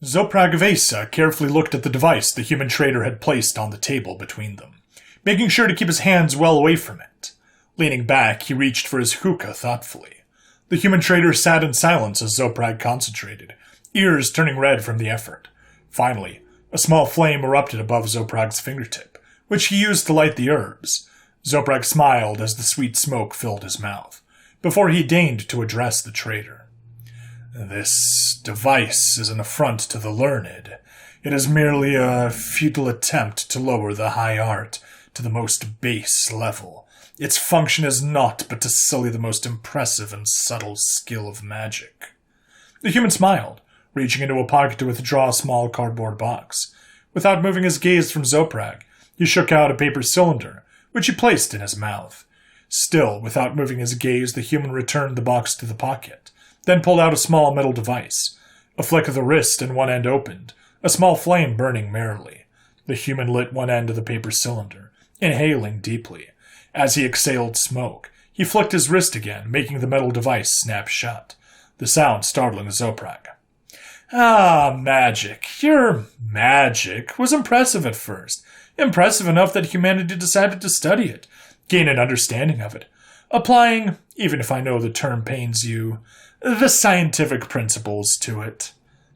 Zoprag of Asa carefully looked at the device the human trader had placed on the table between them, making sure to keep his hands well away from it. Leaning back, he reached for his hookah thoughtfully. The human trader sat in silence as Zoprag concentrated, ears turning red from the effort. Finally, a small flame erupted above Zoprag's fingertip, which he used to light the herbs. Zoprag smiled as the sweet smoke filled his mouth, before he deigned to address the trader. "This device is an affront to the learned. It is merely a futile attempt to lower the high art to the most base level. Its function is naught but to sully the most impressive and subtle skill of magic." The human smiled, reaching into a pocket to withdraw a small cardboard box. Without moving his gaze from Zoprag, he shook out a paper cylinder, which he placed in his mouth. Still, without moving his gaze, the human returned the box to the pocket, then pulled out a small metal device. A flick of the wrist and one end opened, a small flame burning merrily. The human lit one end of the paper cylinder, inhaling deeply. As he exhaled smoke, he flicked his wrist again, making the metal device snap shut, the sound startling Zoprag. "Ah, magic. Your magic was impressive at first. Impressive enough that humanity decided to study it, gain an understanding of it, applying, even if I know the term pains you, the scientific principles to it."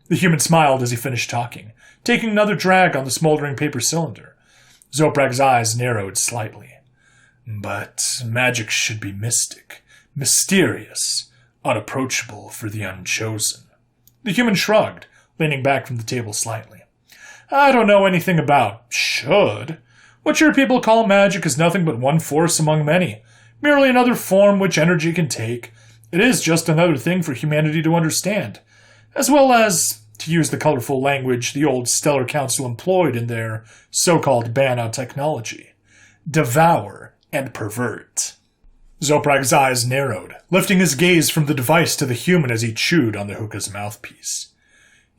The human smiled as he finished talking, taking another drag on the smoldering paper cylinder. Zoprag's eyes narrowed slightly. "But magic should be mystic, mysterious, unapproachable for the unchosen." The human shrugged, leaning back from the table slightly. "I don't know anything about should. What your people call magic is nothing but one force among many, merely another form which energy can take. It is just another thing for humanity to understand, as well as, to use the colorful language the old Stellar Council employed in their so-called ban on technology, devour and pervert." Zoprag's eyes narrowed, lifting his gaze from the device to the human as he chewed on the hookah's mouthpiece.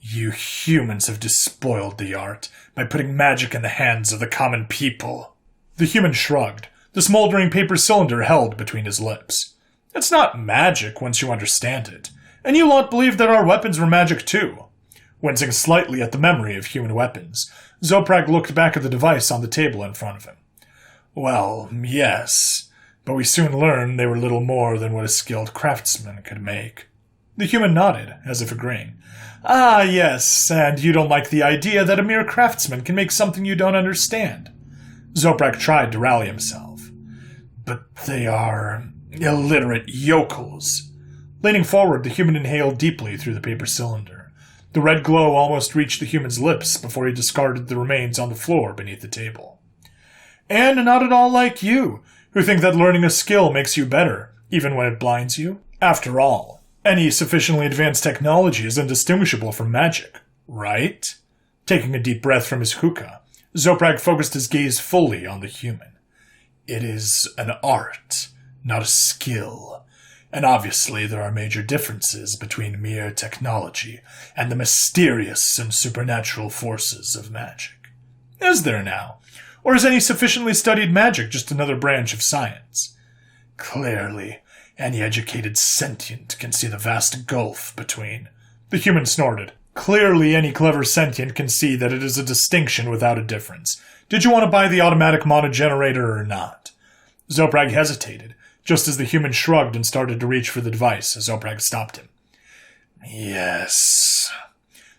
"You humans have despoiled the art by putting magic in the hands of the common people." The human shrugged, the smoldering paper cylinder held between his lips. "It's not magic once you understand it, and you lot believe that our weapons were magic too." Wincing slightly at the memory of human weapons, Zoprag looked back at the device on the table in front of him. "Well, yes, but we soon learned they were little more than what a skilled craftsman could make." The human nodded, as if agreeing. "Ah, yes, and you don't like the idea that a mere craftsman can make something you don't understand." Zoprag tried to rally himself. "But they are illiterate yokels." Leaning forward, the human inhaled deeply through the paper cylinder. The red glow almost reached the human's lips before he discarded the remains on the floor beneath the table. "And not at all like you, who think that learning a skill makes you better, even when it blinds you. After all, any sufficiently advanced technology is indistinguishable from magic, right?" Taking a deep breath from his hookah, Zoprag focused his gaze fully on the human. "It is an art, not a skill. And obviously there are major differences between mere technology and the mysterious and supernatural forces of magic." "Is there now? Or is any sufficiently studied magic just another branch of science?" "Clearly, any educated sentient can see the vast gulf between." The human snorted. "Clearly any clever sentient can see that it is a distinction without a difference. Did you want to buy the automatic monogenerator or not?" Zoprag hesitated, just as the human shrugged and started to reach for the device, as Zoprag stopped him. "Yes."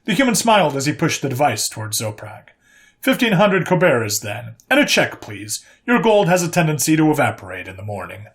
The human smiled as he pushed the device towards Zoprag. 1,500 koberas, then, and a check, please. Your gold has a tendency to evaporate in the morning."